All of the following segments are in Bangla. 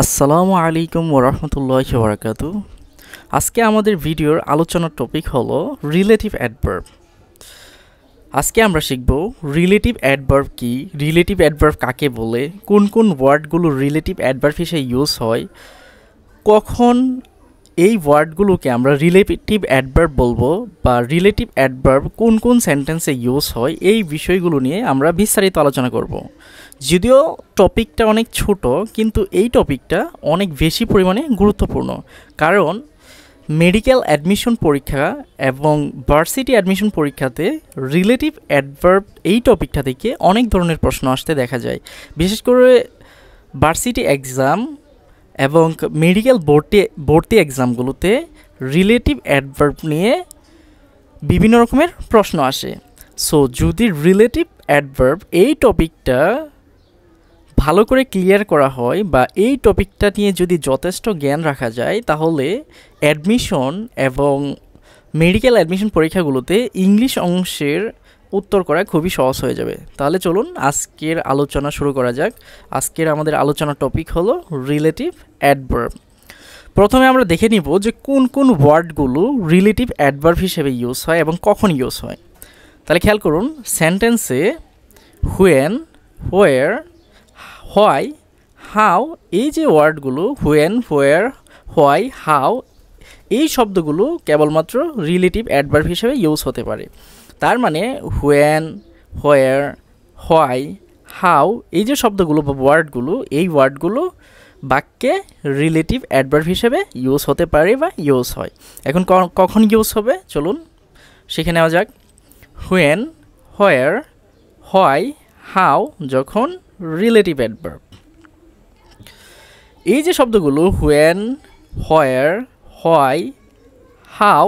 আসসালামু আলাইকুম ওয়া রাহমাতুল্লাহি ওয়া বারাকাতু। আজকে আমাদের ভিডিওর আলোচনার টপিক হলো রিলেটিভ অ্যাডভার্ব। আজকে আমরা শিখব রিলেটিভ অ্যাডভার্ব কি, রিলেটিভ অ্যাডভার্ব কাকে বলে, কোন কোন ওয়ার্ডগুলো রিলেটিভ অ্যাডভার্ব হিসেবে ইউজ হয়, কখন এই ওয়ার্ডগুলোকে আমরা রিলেটিভ অ্যাডভার্ব বলবো বা রিলেটিভ অ্যাডভার্ব কোন কোন সেন্টেন্সে ইউজ হয়, এই বিষয়গুলো নিয়ে আমরা বিস্তারিত আলোচনা করব। যদিও টপিকটা অনেক ছোট, কিন্তু এই টপিকটা অনেক বেশি পরিমাণে গুরুত্বপূর্ণ। কারণ মেডিকেল অ্যাডমিশন পরীক্ষা এবং ভার্সিটি অ্যাডমিশন পরীক্ষাতে রিলেটিভ অ্যাডভার্ব এই টপিকটা থেকে অনেক ধরনের প্রশ্ন আসতে দেখা যায়। বিশেষ করে ভার্সিটি এক্সাম এবং মেডিকেল ভর্তি এক্সামগুলোতে রিলেটিভ অ্যাডভার্ব নিয়ে বিভিন্ন রকমের প্রশ্ন আসে। সো যদি রিলেটিভ অ্যাডভার্ব এই টপিকটা ভালো করে ক্লিয়ার করা হয় বা এই টপিকটা নিয়ে যদি যথেষ্ট জ্ঞান রাখা যায়, তাহলে অ্যাডমিশন এবং মেডিকেল অ্যাডমিশন পরীক্ষাগুলোতে ইংলিশ অংশের উত্তর করা খুবই সহজ হয়ে যাবে। তাহলে চলুন আজকের আলোচনা শুরু করা যাক। আজকের আমাদের আলোচনার টপিক হলো রিলেটিভ অ্যাডভার্ব। প্রথমে আমরা দেখে নিব যে কোন কোন ওয়ার্ডগুলো রিলেটিভ অ্যাডভার্ব হিসেবে ইউজ হয় এবং কখন ইউজ হয়। তাহলে খেয়াল করুন, সেন্টেন্সে হুয়েন, হোয়ার, হোয়াই, হাউ, এই যে ওয়ার্ডগুলো হুয়েন, হোয়ার, হোয়াই, হাউ, এই শব্দগুলো কেবলমাত্র রিলেটিভ অ্যাডভার্ব হিসেবে ইউজ হতে পারে। তার মানে হুয়েন, হোয়ার, হোয়াই, হাউ, এই যে শব্দগুলো বা ওয়ার্ডগুলো, এই ওয়ার্ডগুলো বাক্যে রিলেটিভ অ্যাডভার্ব হিসেবে ইউজ হতে পারে বা ইউজ হয়। এখন কখন ইউজ হবে চলুন শিখে নেওয়া যাক। হুয়েন, হোয়ার, হোয়াই, হাউ যখন রিলেটিভ অ্যাডভার্ব। এই যে শব্দগুলো হুয়েন, হোয়ার, হোয়াই, হাউ,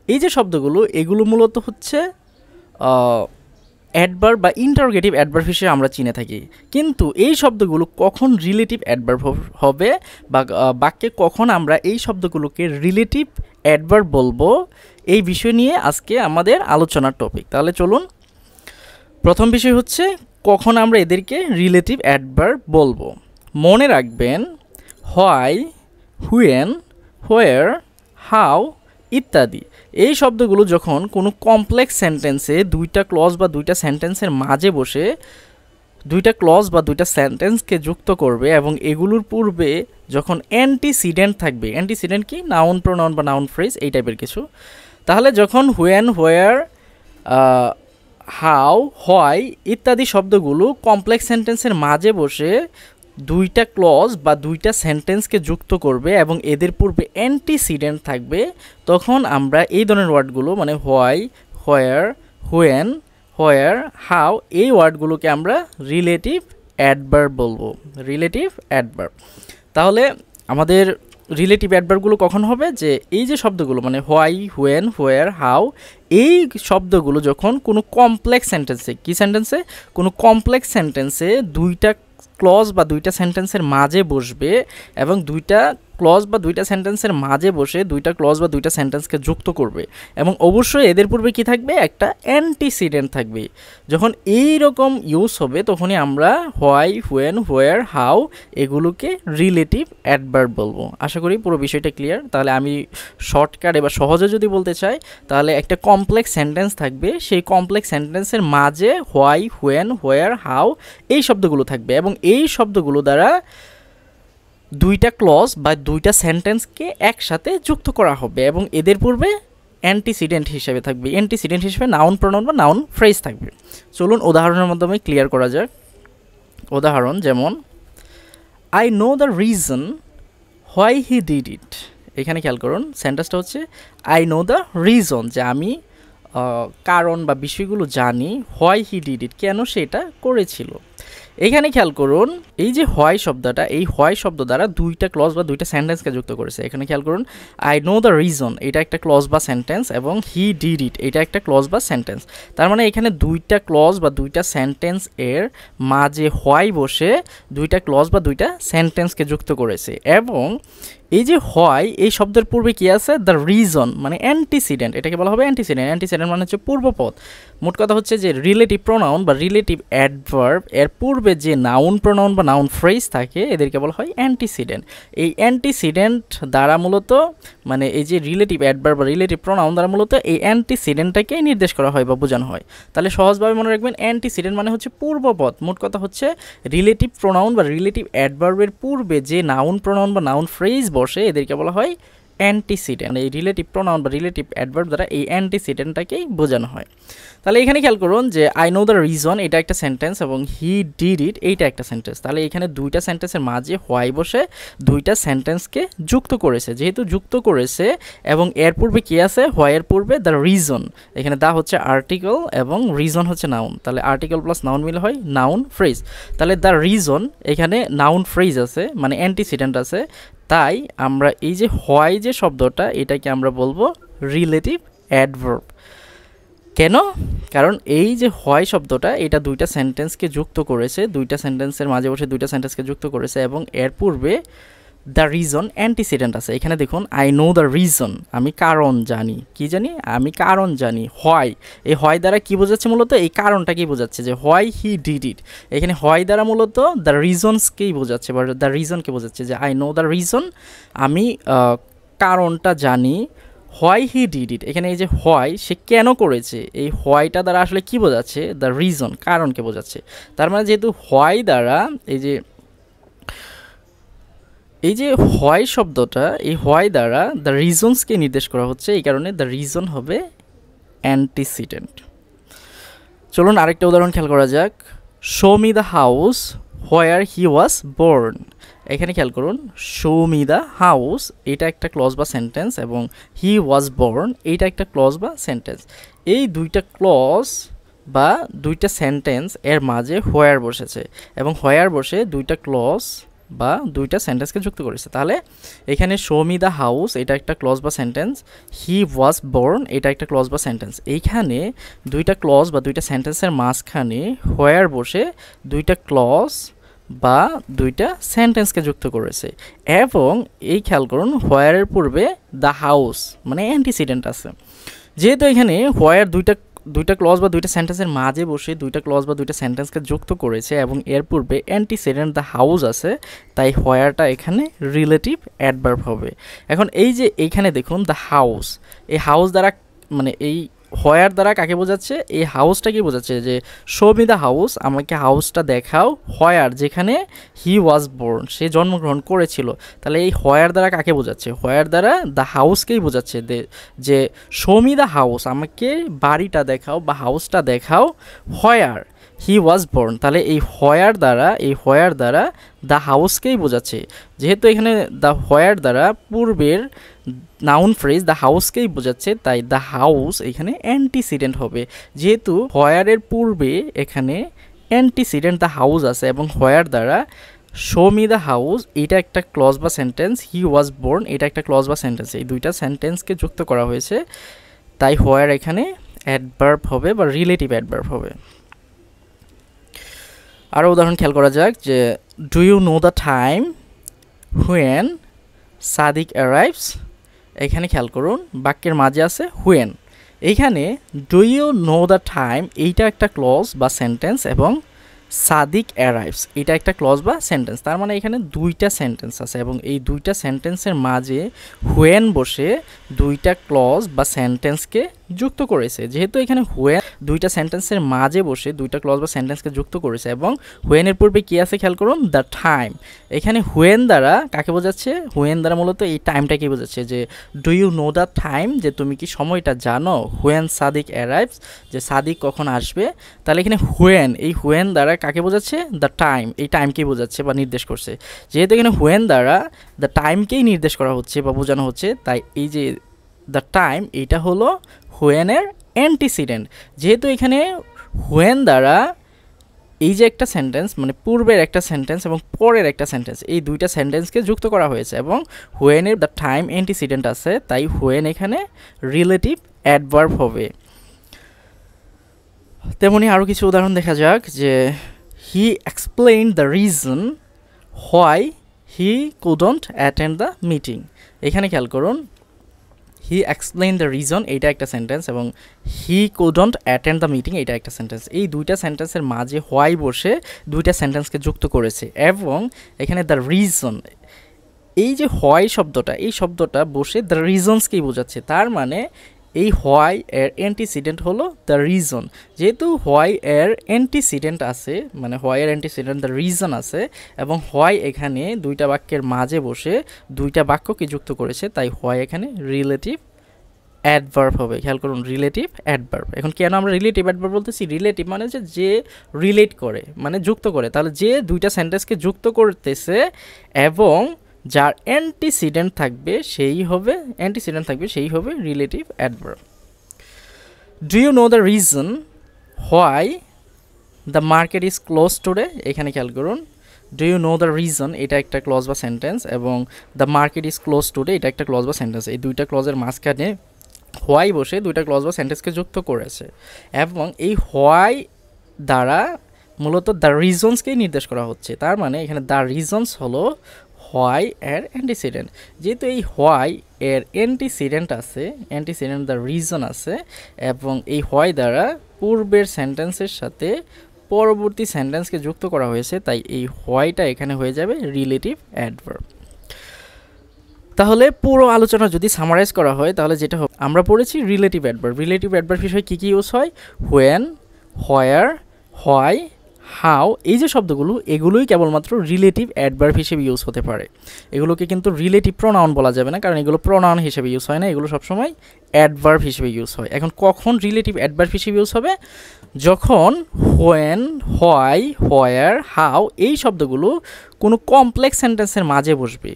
এই যে শব্দগুলো, এগুলো মূলত হচ্ছে অ্যাডভার্ব বা ইন্টারোগেটিভ অ্যাডভার্ব হিসেবে আমরা চিনে থাকি। কিন্তু এই শব্দগুলো কখন রিলেটিভ অ্যাডভার্ব হবে বা বাক্যে কখন আমরা এই শব্দগুলোকে রিলেটিভ অ্যাডভার্ব বলবো, এই বিষয় নিয়ে আজকে আমাদের আলোচনার টপিক। তাহলে চলুন, প্রথম বিষয় হচ্ছে কখন আমরা এদেরকে রিলেটিভ অ্যাডভার্ব বলবো। মনে রাখবেন, হোয়াই, হুয়েন, হোয়ার, হাউ ইত্যাদি এই শব্দগুলো যখন কোনো কমপ্লেক্স সেন্টেন্সে দুইটা ক্লজ বা দুইটা সেন্টেন্সের মাঝে বসে দুইটা ক্লজ বা দুইটা সেন্টেন্সকে যুক্ত করবে এবং এগুলোর পূর্বে যখন অ্যান্টিসিডেন্ট থাকবে, অ্যান্টিসিডেন্ট কি, নাউন, প্রোনাউন বা নাউন ফ্রেজ এই টাইপের কিছু, তাহলে যখন হুয়েন, হোয়ার, হাউ, হোয়াই ইত্যাদি শব্দগুলো কমপ্লেক্স সেন্টেন্সের মাঝে বসে দুইটা ক্লজ বা দুইটা সেন্টেন্সকে যুক্ত করবে এবং এদের পূর্বে অ্যান্টিসিডেন্ট থাকবে, তখন আমরা এই ধরনের ওয়ার্ডগুলো মানে why, where, when, where, how এই ওয়ার্ডগুলোকে আমরা রিলেটিভ অ্যাডভার্ব বলবো, রিলেটিভ অ্যাডভার্ব। তাহলে আমাদের রিলেটিভ অ্যাডভার্বগুলো কখন হবে, যে এই যে শব্দগুলো মানে হোয়াই, হুয়েন, হোয়ার, হাউ এই শব্দগুলো যখন কোনো কমপ্লেক্স সেন্টেন্সে, কি সেন্টেন্সে, কোনো কমপ্লেক্স সেন্টেন্সে দুইটা ক্লজ বা দুইটা সেন্টেন্সের মাঝে বসবে এবং দুইটা ক্লজ বা দুইটা সেন্টেন্সের মাঝে বসে দুইটা ক্লজ বা দুইটা সেন্টেন্সকে যুক্ত করবে এবং অবশ্যই এদের পূর্বে কি থাকবে, একটা অ্যান্টিসিডেন্ট থাকবে। যখন এই রকম ইউজ হবে তখনই আমরা হোয়াই, হুয়েন, হোয়ার, হাউ এগুলোকে রিলেটিভ অ্যাডভার্ব বলবো। আশা করি পুরো বিষয়টা ক্লিয়ার। তাহলে আমি শর্টকাট এবার সহজে যদি বলতে চাই, তাহলে একটা কমপ্লেক্স সেন্টেন্স থাকবে, সেই কমপ্লেক্স সেন্টেন্সের মাঝে হোয়াই, হুয়েন, হোয়ার, হাউ এই শব্দগুলো থাকবে এবং এই শব্দগুলো দ্বারা দুইটা ক্লজ বা দুইটা সেন্টেন্সকে একসাথে যুক্ত করা হবে এবং এদের পূর্বে অ্যান্টিসিডেন্ট হিসেবে থাকবে, অ্যান্টিসিডেন্ট হিসেবে নাউন, প্রোনাউন বা নাউন ফ্রেজ থাকবে। চলুন উদাহরণের মাধ্যমে ক্লিয়ার করা যাক। উদাহরণ যেমন, I know the reason why he did it. এখানে খেয়াল করুন, সেন্টেন্সটা হচ্ছে আই নো দ্য রিজন, যে আমি কারণ বা বিষয়গুলো জানি, হোয়াই হি ডিড ইট কেন সেটা করেছিল। এখানে খেয়াল করুন, এই যে হোয়াই শব্দটা, এই হোয়াই শব্দ দ্বারা দুইটা ক্লজ বা দুইটা সেন্টেন্সকে যুক্ত করেছে। এখানে খেয়াল করুন, আই নো দ্য রিজন এটা একটা ক্লজ বা সেন্টেন্স এবং হি ডিড ইট এটা একটা ক্লজ বা সেন্টেন্স। তার মানে এখানে দুইটা ক্লজ বা দুইটা সেন্টেন্স এর মাঝে হোয়াই বসে দুইটা ক্লজ বা দুইটা সেন্টেন্সকে যুক্ত করেছে এবং এই যে হয় এই শব্দের পূর্বে কি আছে, দ্য রিজন মানে অ্যান্টিসিডেন্ট, এটাকে বলা হবে অ্যান্টিসিডেন্ট। অ্যান্টিসিডেন্ট মানে হচ্ছে পূর্বপদ। মোট কথা হচ্ছে যে রিলেটিভ প্রোনাউন বা রিলেটিভ অ্যাডভার্ব এর পূর্বে যে নাউন প্রোনাউন বা নাউন ফ্রেজ থাকে এদেরকে বলা হয় অ্যান্টিসিডেন্ট। এই অ্যান্টিসিডেন্ট দ্বারা মূলত মানে এই যে রিলেটিভ অ্যাডভার্ব বা রিলেটিভ প্রোনাউন দ্বারা মূলত এই অ্যান্টিসিডেন্টটাকেই নির্দেশ করা হয় বা বোঝানো হয়। তাহলে সহজভাবে মনে রাখবেন অ্যান্টিসিডেন্ট মানে হচ্ছে পূর্বপদ। মোট কথা হচ্ছে রিলেটিভ প্রোনাউন বা রিলেটিভ অ্যাডভার্বের পূর্বে যে নাউন প্রোনাউন বা নাউন ফ্রেজ বসে এদেরকে বলা হয় অ্যান্টিসিডেন্ট। এই রিলেটিভ প্রোনাউন বা রিলেটিভ অ্যাডভার্ব দ্বারা এই অ্যান্টিসিডেন্টটাকেই বোঝানো হয়। তাহলে এখানে খেয়াল করুন যে আই নো দ্য রিজন এটা একটা সেন্টেন্স এবং হি ডিড ইট এইটা একটা সেন্টেন্স। তাহলে এখানে দুইটা সেন্টেন্সের মাঝে হোয়াই বসে দুইটা সেন্টেন্সকে যুক্ত করেছে। যেহেতু যুক্ত করেছে এবং এর পূর্বে কি আছে, হোয়াইয়ের পূর্বে দ্য রিজন, এখানে দা হচ্ছে আর্টিকেল এবং রিজন হচ্ছে নাউন। তাহলে আর্টিকেল প্লাস নাউন মিলে হয় নাউন ফ্রেজ। তাহলে দ্য রিজন এখানে নাউন ফ্রেজ আছে মানে অ্যান্টিসিডেন্ট আছে, তাই আমরা এই যে হোয়াই যে শব্দটা এটাকে আমরা বলবো রিলেটিভ অ্যাডভার্ব। কেন? কারণ এই যে হোয়াই শব্দটা এটা দুইটা সেন্টেন্সকে যুক্ত করেছে, দুইটা সেন্টেন্সের মাঝে বসে দুইটা সেন্টেন্সকে যুক্ত করেছে এবং এর পূর্বে দ্য রিজন অ্যান্টিসিডেন্ট আছে। এখানে দেখুন আই নো দ্য রিজন, আমি কারণ জানি। কি জানি? আমি কারণ জানি। হোয়াই, এই হোয়াই দ্বারা কি বোঝাচ্ছে? মূলত এই কারণটাকেই বোঝাচ্ছে যে হোয়াই হি ডিড ইট। এখানে হোয়াই দ্বারা মূলত দ্য রিজনসকেই বোঝাচ্ছে বা দ্য রিজনকে বোঝাচ্ছে যে আই নো দ্য রিজন, আমি কারণটা জানি। হোয়াই হি ডিড ইট, এখানে এই যে হোয়াই সে কেন করেছে, এই হোয়াইটা দ্বারা আসলে কি বোঝাচ্ছে? দ্য রিজন, কারণকে বোঝাচ্ছে। তার মানে যেহেতু হোয়াই দ্বারা এই যে হোয়াই শব্দটা, এই হোয়াই দ্বারা দ্য রিজনসকে নির্দেশ করা হচ্ছে, এই কারণে দ্য রিজন হবে অ্যান্টিসিডেন্ট। চলুন আরেকটা উদাহরণ খেয়াল করা যাক। Show me the house where he was born. এখানে খেয়াল করুন শো মি দ্য হাউস এটা একটা ক্লজ বা সেন্টেন্স এবং হি ওয়াজ বর্ন এইটা একটা ক্লজ বা সেন্টেন্স। এই দুইটা ক্লজ বা দুইটা সেন্টেন্স এর মাঝে হোয়ার বসেছে এবং হোয়ার বসে দুইটা ক্লজ বা দুইটা সেন্টেন্সকে যুক্ত করেছে। তাহলে এখানে শো মি দ্য হাউস এটা একটা ক্লজ বা সেন্টেন্স, হি ওয়াজ বর্ন এটা একটা ক্লজ বা সেন্টেন্স। এইখানে দুইটা ক্লজ বা দুইটা সেন্টেন্সের মাঝখানে হোয়ার বসে দুইটা ক্লজ বা দুইটা সেন্টেন্সকে যুক্ত করেছে এবং এই খেয়াল করুন হোয়ারের পূর্বে দ্য হাউস মানে অ্যান্টিসিডেন্ট আছে। যেহেতু এখানে হোয়ার দুইটা ক্লজ বা দুইটা সেন্টেন্সের মাঝে বসে দুইটা ক্লজ বা দুইটা সেন্টেন্সকে যুক্ত করেছে এবং এর পূর্বে অ্যান্টিসিডেন্ট দ্য হাউস আছে, তাই হোয়ারটা এখানে রিলেটিভ অ্যাডভার্ব হবে। এখন এই যে এইখানে দেখুন দ্য হাউস, এই হাউস দ্বারা মানে এই হোয়ার দ্বারা কাকে বোঝাচ্ছে? এই হাউসটাকে বোঝাচ্ছে যে শো মি দ্য হাউস, আমাকে হাউসটা দেখাও। হোয়ার যেখানে হি ওয়াজ বর্ন সে জন্মগ্রহণ করেছিল। তাহলে এই হোয়ার দ্বারা কাকে বোঝাচ্ছে? হোয়ার দ্বারা দ্য হাউসকেই বোঝাচ্ছে যে শো মি দ্য হাউস, আমাকে বাড়িটা দেখাও বা হাউসটা দেখাও হোয়ার হি ওয়াজ বর্ন। তাহলে এই হোয়ার দ্বারা দ্য হাউসকেই বোঝাচ্ছে। যেহেতু এখানে দ্য হোয়ার দ্বারা পূর্বের নাউন ফ্রেজ দ্য হাউসকেই বোঝাচ্ছে, তাই দ্য হাউস এখানে অ্যান্টিসিডেন্ট হবে। যেহেতু হোয়ারের পূর্বে এখানে অ্যান্টিসিডেন্ট দ্য হাউস আছে এবং হোয়ার দ্বারা শো মি দ্য হাউস এটা একটা ক্লজ বা সেন্টেন্স, হি ওয়াজ বর্ন এটা একটা ক্লজ বা সেন্টেন্স, এই দুইটা সেন্টেন্সকে যুক্ত করা হয়েছে, তাই হোয়ার এখানে অ্যাডভার্ব হবে বা রিলেটিভ অ্যাডভার্ব হবে। আরও উদাহরণ খেয়াল করা যাক যে do you know the time when Sadiq arrives. এখানে খেয়াল করুন বাক্যের মাঝে আছে হুয়েন। এইখানে do you know the time এইটা একটা ক্লজ বা সেন্টেন্স এবং সাদিক অ্যারাইভস এটা একটা ক্লজ বা সেন্টেন্স। তার মানে এখানে দুইটা সেন্টেন্স আছে এবং এই দুইটা সেন্টেন্সের মাঝে হুয়েন বসে দুইটা ক্লজ বা সেন্টেন্সকে যুক্ত করেছে। যেহেতু এখানে হুয়েন দুইটা সেন্টেন্সের মাঝে বসে দুইটা ক্লজ বা সেন্টেন্সকে যুক্ত করেছে এবং হুয়েনের পূর্বে কী আছে খেয়াল করুন দ্য টাইম। এখানে হুয়েন দ্বারা কাকে বোঝাচ্ছে? হুয়েন দ্বারা মূলত এই টাইমটাকে বোঝাচ্ছে যে do you know the time, যে তুমি কি সময়টা জানো? হুয়েন সাদিক অ্যারাইভস, যে সাদিক কখন আসবে। তাহলে এখানে হুয়েন, এই হুয়েন দ্বারা কাকে বোঝাচ্ছে? দ্য টাইম, এই টাইমকেই বোঝাচ্ছে বা নির্দেশ করছে। যেহেতু এখানে হুয়েন দ্বারা দ্য টাইমকেই নির্দেশ করা হচ্ছে বা বোঝানো হচ্ছে, তাই এই যে দ্য টাইম এটা হলো হুয়েনের অ্যান্টিসিডেন্ট। যেহেতু এখানে হুয়েন দ্বারা এই যে একটা সেন্টেন্স মানে পূর্বের একটা সেন্টেন্স এবং পরের একটা সেন্টেন্স এই দুইটা সেন্টেন্সকে যুক্ত করা হয়েছে এবং হুয়েনের দ্য টাইম অ্যান্টিসিডেন্ট আছে, তাই হুয়েন এখানে রিলেটিভ অ্যাডভার্ব হবে। তেমনি আরও কিছু উদাহরণ দেখা যাক যে he explain the reason why he couldn't attend the meeting. এখানে খেয়াল করুন হি এক্সপ্লেইন দ্য রিজন, এইটা একটা সেন্টেন্স, এবং হি কুডন্ট অ্যাটেন্ড দ্য মিটিং, এইটা একটা সেন্টেন্স। এই দুইটা সেন্টেন্সের মাঝে হোয়াই বসে দুইটা সেন্টেন্সকে যুক্ত করেছে, এবং এখানে দ্য রিজন, এই যে হোয়াই শব্দটা, এই শব্দটা বসে দ্য রিজনসকেই বোঝাচ্ছে। তার মানে এই হোয়াই এর অ্যান্টিসিডেন্ট হলো দ্য রিজন। যেহেতু হোয়াই এর অ্যান্টিসিডেন্ট আছে, মানে হোয়াই এর অ্যান্টিসিডেন্ট দ্য রিজন আছে, এবং হোয়াই এখানে দুইটা বাক্যের মাঝে বসে দুইটা বাক্যকে যুক্ত করেছে, তাই হোয়াই এখানে রিলেটিভ অ্যাডভার্ব হবে। খেয়াল করুন, রিলেটিভ অ্যাডভার্ব। এখন কেন আমরা রিলেটিভ অ্যাডভার্ব বলতেছি? রিলেটিভ মানে হচ্ছে যে রিলেট করে, মানে যুক্ত করে। তাহলে যে দুইটা সেন্টেন্সকে যুক্ত করতেছে এবং যার অ্যান্টিসিডেন্ট থাকবে সেই হবে relative adverb. Do you know the reason why the market is close today? এখানে খেয়াল করুন, do you know the reason, এটা একটা ক্লজ বা সেন্টেন্স, এবং the market is close today, এটা একটা ক্লজ বা সেন্টেন্স। এই দুইটা ক্লজের মাঝখানে হোয়াই বসে দুইটা ক্লজ বা সেন্টেন্সকে যুক্ত করেছে, এবং এই হোয়াই দ্বারা মূলত দ্য রিজনসকেই নির্দেশ করা হচ্ছে। তার মানে এখানে দ্য রিজনস হলো হোয়াই এর অ্যান্টিসিডেন্ট। যেহেতু এই হোয়াই এর অ্যান্টিসিডেন্ট দ্য রিজন আছে, এবং এই হোয়াই দ্বারা পূর্বের সেন্টেন্সের সাথে পরবর্তী সেন্টেন্সকে যুক্ত করা হয়েছে, তাই এই হোয়াইটা এখানে হয়ে যাবে রিলেটিভ অ্যাডভার্ব। তাহলে পুরো আলোচনা যদি সামারাইজ করা হয়, তাহলে যেটা হবে, আমরা পড়েছি রিলেটিভ অ্যাডভার্ব। রিলেটিভ অ্যাডভার্ব হিসেবে কী কী ইউজ হয়? হোয়েন, হোয়ার, হোয়াই, হাউ, এই যে শব্দগুলো, এগুলোই কেবলমাত্র রিলেটিভ অ্যাডভার্ব হিসেবে ইউজ হতে পারে। এগুলোকে কিন্তু রিলেটিভ প্রোনাউন বলা যাবে না, কারণ এগুলো প্রোনাউন হিসেবে ইউজ হয় না, এগুলো সবসময় অ্যাডভার্ব হিসেবে ইউজ হয়। এখন কখন রিলেটিভ অ্যাডভার্ব হিসেবে ইউজ হবে? যখন হোয়েন, হোয়াই, হোয়ার, হাউ এই শব্দগুলো কোনো কমপ্লেক্স সেন্টেন্সের মাঝে বসবে।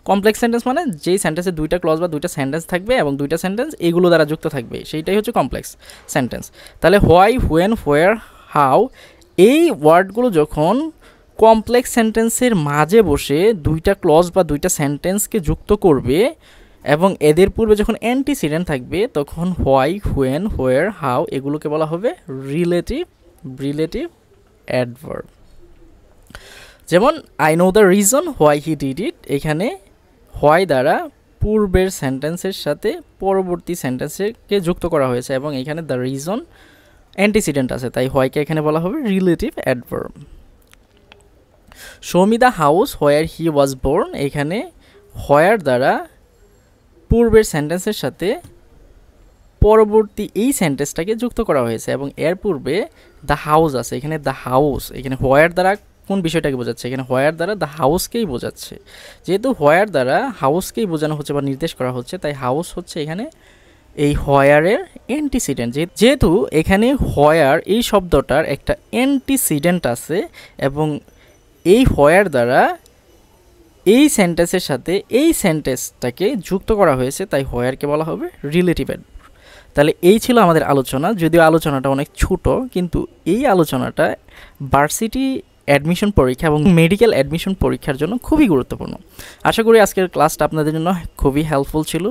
কমপ্লেক্স সেন্টেন্স মানে যেই সেন্টেন্সে দুইটা ক্লজ বা দুইটা সেন্টেন্স থাকবে এবং দুইটা সেন্টেন্স এগুলো দ্বারা যুক্ত থাকবে, সেইটাই হচ্ছে কমপ্লেক্স সেন্টেন্স। তাহলে হোয়াই, হোয়েন, হোয়ার, হাউ এই ওয়ার্ডগুলো যখন কমপ্লেক্স সেন্টেন্সের মাঝে বসে দুইটা ক্লজ বা দুইটা সেন্টেন্সকে যুক্ত করবে এবং এদের পূর্বে যখন অ্যান্টিসিডেন্ট থাকবে, তখন হোয়াই, হোয়েন, হোয়ার, হাউ এগুলোকে বলা হবে রিলেটিভ অ্যাডভার্ব। যেমন I know the reason why he did it, এখানে হোয়াই দ্বারা পূর্বের সেন্টেন্সের সাথে পরবর্তী সেন্টেন্সকে যুক্ত করা হয়েছে, এবং এখানে দ্য রিজন অ্যান্টিসিডেন্ট আছে, তাই হোয়াইকে এখানে বলা হবে relative adverb. Show me the house where he was born, এখানে হোয়ার দ্বারা পূর্বের সেন্টেন্সের সাথে পরবর্তী এই সেন্টেন্সটাকে যুক্ত করা হয়েছে, এবং এর পূর্বে দ্য হাউস আছে, এখানে দ্য হাউস, এখানে হোয়ার দ্বারা কোন বিষয়টাকে বোঝাচ্ছে? এখানে হোয়ার দ্বারা দ্য হাউসকেই বোঝাচ্ছে। যেহেতু হোয়ার দ্বারা হাউসকেই বোঝানো হচ্ছে বা নির্দেশ করা হচ্ছে, তাই হাউস হচ্ছে এখানে এই হোয়ারের অ্যান্টিসিডেন্ট। যেহেতু এখানে হোয়ার এই শব্দটার একটা অ্যান্টিসিডেন্ট আছে, এবং এই হোয়ার দ্বারা এই সেন্টেন্সের সাথে এই সেন্টেন্সটাকে যুক্ত করা হয়েছে, তাই হোয়ারকে বলা হবে রিলেটিভ অ্যাডভার্ব। তাহলে এই ছিল আমাদের আলোচনা, যদিও আলোচনাটা অনেক ছোট, কিন্তু এই আলোচনাটা ভার্সিটি অ্যাডমিশন পরীক্ষা এবং মেডিকেল অ্যাডমিশন পরীক্ষার জন্য খুবই গুরুত্বপূর্ণ। আশা করি আজকের ক্লাসটা আপনাদের জন্য খুবই হেল্পফুল ছিল।